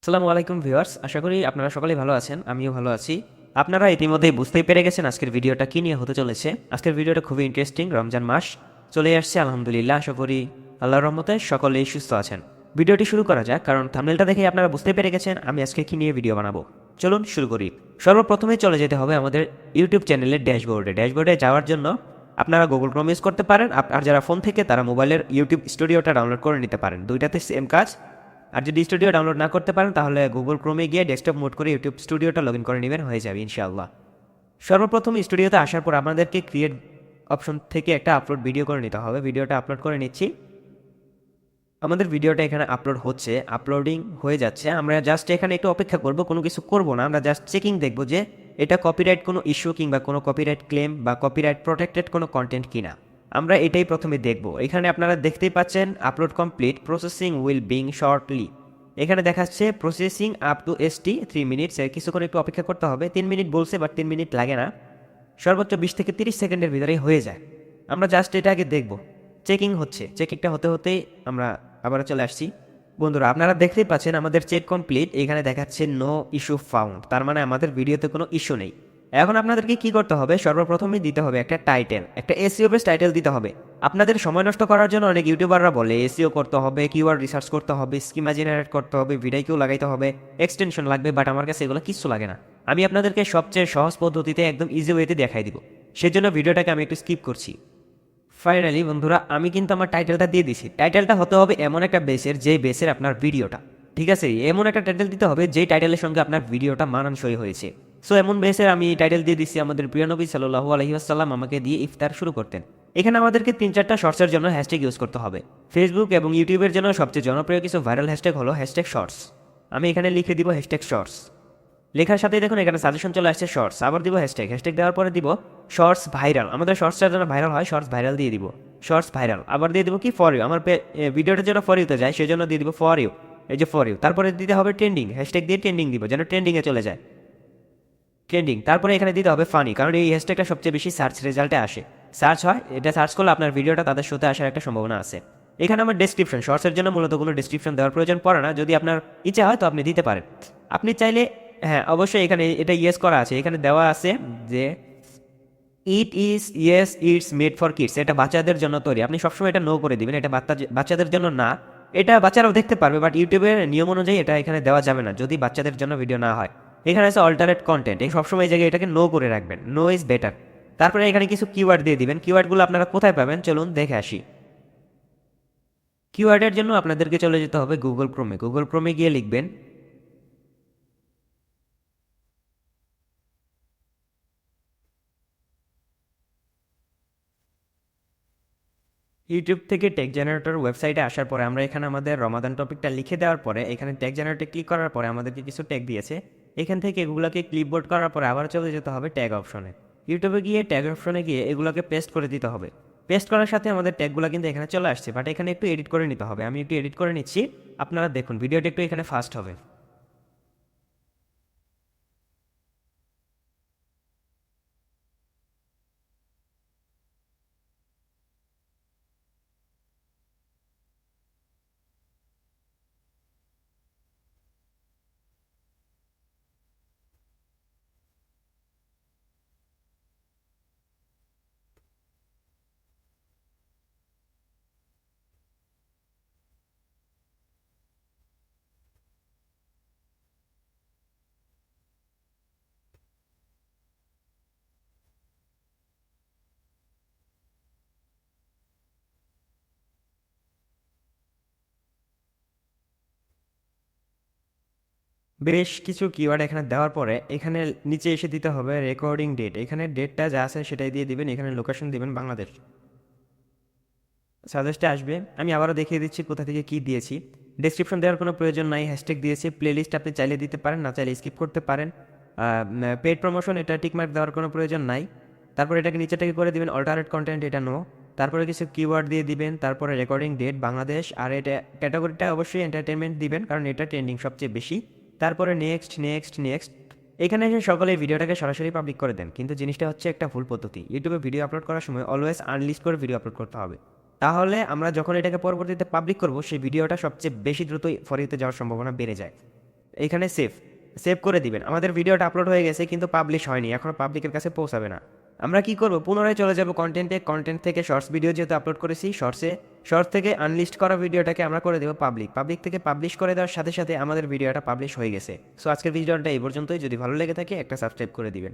আসসালামু আলাইকুম ভিউয়ার্স, আশা করি আপনারা সকলেই ভালো আছেন। আমিও ভালো আছি। আপনারা ইতিমধ্যেই বুঝতেই পেরে গেছেন আজকের ভিডিওটা কী নিয়ে হতে চলেছে। আজকের ভিডিওটা খুবই ইন্টারেস্টিং। রমজান মাস চলে আসছে, আলহামদুলিল্লাহ। আশা করি আল্লাহর রহমতে সকলেই সুস্থ আছেন। ভিডিওটি শুরু করা যাক, কারণ থাম্বনেলটা দেখে আপনারা বুঝতে পেরে গেছেন আমি আজকে কী নিয়ে ভিডিও বানাবো। চলুন শুরু করি। সর্বপ্রথমে চলে যেতে হবে আমাদের ইউটিউব চ্যানেলের ড্যাশবোর্ডে যাওয়ার জন্য আপনারা গুগল ক্রোম ইউজ করতে পারেন, আর যারা ফোন থেকে তারা মোবাইলের ইউটিউব স্টুডিওটা ডাউনলোড করে নিতে পারেন। দুইটাতে সেম কাজ। আর যদি স্টুডিও ডাউনলোড না করতে পারেন তাহলে গুগল ক্রোমে গিয়ে ডেস্কটপ মোড করে ইউটিউব স্টুডিওটা লগ ইন করে নেবেন, হয়ে যাবে ইনশাআল্লাহ। সর্বপ্রথম স্টুডিওতে আসার পর আমাদেরকে ক্রিয়েট অপশন থেকে একটা আপলোড ভিডিও করে নিতে হবে। ভিডিওটা আপলোড করে নিচ্ছি। আমাদের ভিডিওটা এখানে আপলোড হচ্ছে, আপলোডিং হয়ে যাচ্ছে। আমরা জাস্ট এখানে একটু অপেক্ষা করব, কোনো কিছু করব না। আমরা জাস্ট চেকিং দেখব যে এটা কপিরাইট কোনো ইস্যু কিংবা কোনো কপিরাইট ক্লেম বা কপিরাইট প্রোটেক্টেড কোনো কন্টেন্ট কিনা, আমরা এটাই প্রথমে দেখব। এখানে আপনারা দেখতেই পাচ্ছেন upload complete, processing will being shortly. এখানে দেখাচ্ছে processing up to ST 3 minutes. কিছুক্ষণ একটু অপেক্ষা করতে হবে। 3 মিনিট বলছে, বাট 3 মিনিট লাগে না, সর্বোচ্চ 20 থেকে 30 সেকেন্ডের ভিতরেই হয়ে যায়। আমরা জাস্ট এটা আগে দেখব। চেকিং হচ্ছে, চেকিংটা হতে হতেই আমরা আবারও চলে আসছি। বন্ধুরা, আপনারা দেখতেই পাচ্ছেন আমাদের চেক কমপ্লিট। এখানে দেখাচ্ছে নো ইস্যু ফাউন্ড, তার মানে আমাদের ভিডিওতে কোনো ইস্যু নেই। এখন আপনাদেরকে কি করতে হবে, সর্বপ্রথমেই দিতে হবে একটা টাইটেল, একটা SEO বেস টাইটেল দিতে হবে। আপনাদের সময় নষ্ট করার জন্য অনেক ইউটিউবাররা বলে SEO করতে হবে, কিওয়ার্ড রিসার্চ করতে হবে, স্কিমা জেনারেট করতে হবে, ভিডিও লাগাইতে হবে, এক্সটেনশন লাগবে, বাট আমার কাছে এগুলো কিছু লাগে না। আমি আপনাদেরকে সবচেয়ে সহজ পদ্ধতিতে একদম ইজি ওয়েতে দেখাই দিব। সেজন্য ভিডিওটাকে আমি একটু স্কিপ করছি। ফাইনালি বন্ধুরা, আমি কিন্তু আমার টাইটেলটা দিয়ে দিছি। টাইটেলটা হতে হবে এমন একটা বেসের, যে বেসের আপনার ভিডিওটা, ঠিক আছে, এমন একটা টাইটেল দিতে হবে যেই টাইটেলের সঙ্গে আপনার ভিডিওটা মানানসই হয়েছে। সো এমন বেসের আমি টাইটেল দিয়ে দিচ্ছি। আমাদের প্রিয় নবী সাল্লাল্লাহু আলাইহি ওয়াসাল্লাম আমাকে দিয়ে ইফতার শুরু করতেন। এখানে আমাদেরকে 3-4টা শর্টসের জন্য হ্যাশট্যাগ ইউজ করতে হবে। ফেসবুক এবং ইউটিউবের জন্য সবচেয়ে জনপ্রিয় কিছু ভাইরাল হ্যাশট্যাগ হলো হ্যাশট্যাগ শর্টস। আমি এখানে লিখে দিব হ্যাশট্যাগ শর্টস। লেখার সাথেই দেখুন এখানে সাজেশন চলে আসছে শর্টস। আবার দিব হ্যাশট্যাগ দেওয়ার পরে দিব শর্টস ভাইরাল। আমাদের শর্টসটার জন্য ভাইরাল হয়, শর্টস ভাইরাল দিয়ে দিব। শর্টস ভাইরাল আবার দিয়ে দিব কি ফর ইউ, আমার ভিডিওটার জন্য ফর ইউতে যায়, সেই জন্য দিয়ে দিব ফর ইউ। এই যে ফর ইউ, তারপরে দিতে হবে ট্রেন্ডিং, হ্যাশট্যাগ দিয়ে ট্রেন্ডিং দিব যেন ট্রেন্ডিংয়ে চলে যায়, ট্রেন্ডিং। তারপরে এখানে দিতে হবে ফানি, কারণ এই হ্যাশট্যাগটা সবচেয়ে বেশি সার্চ রেজাল্টে আসে, সার্চ হয়। এটা সার্চ করলে আপনার ভিডিওটা তাদের শোতে আসার একটা সম্ভাবনা আছে। এখানে আমার ডেসক্রিপশন, শর্টসের জন্য মূলত কোনো ডেসক্রিপশন দেওয়ার প্রয়োজন পড়ে না। যদি আপনার ইচ্ছা হয় তো আপনি দিতে পারেন। আপনি চাইলে, হ্যাঁ অবশ্যই এখানে এটা ইয়েস করা আছে, এখানে দেওয়া আছে যে ইটস মেড ফর কিডস, এটা বাচ্চাদের জন্য তৈরি। আপনি সবসময় এটা নো করে দিবেন, এটা বাচ্চাদের জন্য না। এটা বাচ্চারাও দেখতে পারবে, বাট ইউটিউবের নিয়ম অনুযায়ী এটা এখানে দেওয়া যাবে না যদি বাচ্চাদের জন্য ভিডিও না হয়। এখানে আছে অল্টারনেট কন্টেন্ট, এই সবসময় এই জায়গায় এটাকে নো করে রাখবেন, নো ইজ বেটার। তারপরে এখানে কিছু কিওয়ার্ড দিয়ে দিবেন। কিওয়ার্ডগুলো আপনারা কোথায় পাবেন চলুন দেখে আসি। কিওয়ার্ডের জন্য আপনাদেরকে চলে যেতে হবে গুগল ক্রোমে। গুগল ক্রোমে গিয়ে লিখবেন ইউটিউব থেকে টেক জেনারেটর ওয়েবসাইটে আসার পরে আমরা এখানে আমাদের রমাদান টপিকটা লিখে দেওয়ার পরে এখানে টেক জেনারেটরে ক্লিক করার পরে আমাদেরকে কিছু ট্যাগ দিয়েছে। এখান থেকে এগুলোকে ক্লিপবোর্ড করার পরে আবার চলে যেতে হবে ট্যাগ অপশনে। ইউটিউবে গিয়ে ট্যাগ অপশনে গিয়ে এগুলোকে পেস্ট করে দিতে হবে। পেস্ট করার সাথে আমাদের ট্যাগগুলো কিন্তু এখানে চলে আসছে, বাট এখানে একটু এডিট করে নিতে হবে। আমি একটু এডিট করে নিচ্ছি, আপনারা দেখুন ভিডিওটা একটু এখানে ফাস্ট হবে। বেশ কিছু কিওয়ার্ড এখানে দেওয়ার পরে এখানে নিচে এসে দিতে হবে রেকর্ডিং ডেট। এখানে ডেটটা যা আছে সেটাই দিয়ে দিবেন। এখানে লোকেশন দিবেন বাংলাদেশ। সাজেস্টে আসবে, আমি আবারও দেখিয়ে দিচ্ছি কোথা থেকে কি দিয়েছি। ডেসক্রিপশন দেওয়ার কোনো প্রয়োজন নাই, হ্যাশট্যাগ দিয়েছি। প্লেলিস্ট আপনি চাইলে দিতে পারেন, না চাইলে স্কিপ করতে পারেন। পেড প্রমোশন, এটা টিকমার্ক দেওয়ার কোনো প্রয়োজন নাই। তারপর এটাকে নিচেটাকে করে দিবেন অল্টারনেট কন্টেন্ট, এটা নো। তারপরে কিছু কিওয়ার্ড দিয়ে দিবেন, তারপরে রেকর্ডিং ডেট বাংলাদেশ, আর এটা ক্যাটাগরিটা অবশ্যই এন্টারটেনমেন্ট দিবেন, কারণ এটা ট্রেন্ডিং সবচেয়ে বেশি। তারপরে নেক্সট নেক্সট নেক্সট। এখানে এসে সকলে ভিডিওটাকে সরাসরি পাবলিক করে দেন, কিন্তু জিনিসটা হচ্ছে একটা ভুল পদ্ধতি। ইউটিউবে ভিডিও আপলোড করার সময় অলওয়েজ আনলিস্ট করে ভিডিও আপলোড করতে হবে। তাহলে আমরা যখন এটাকে পরবর্তীতে পাবলিক করব সেই ভিডিওটা সবচেয়ে বেশি দ্রুত ফর ইউতে যাওয়ার সম্ভাবনা বেড়ে যায়। এইখানে সেভ সেভ করে দিবেন। আমাদের ভিডিওটা আপলোড হয়ে গেছে কিন্তু পাবলিশ হয়নি, এখনও পাবলিকের কাছে পৌঁছাবে না। আমরা কি করব, পুনরায় চলে যাব কন্টেন্ট থেকে শর্টস ভিডিও যেহেতু আপলোড করেছি শর্টস থেকে আনলিস্ট করা ভিডিওটাকে আমরা করে দেবো পাবলিক থেকে পাবলিশ করে দেওয়ার সাথে সাথে আমাদের ভিডিওটা পাবলিশ হয়ে গেছে। সো আজকের ভিডিওটা এই পর্যন্তই। যদি ভালো লেগে থাকে একটা সাবস্ক্রাইব করে দিবেন।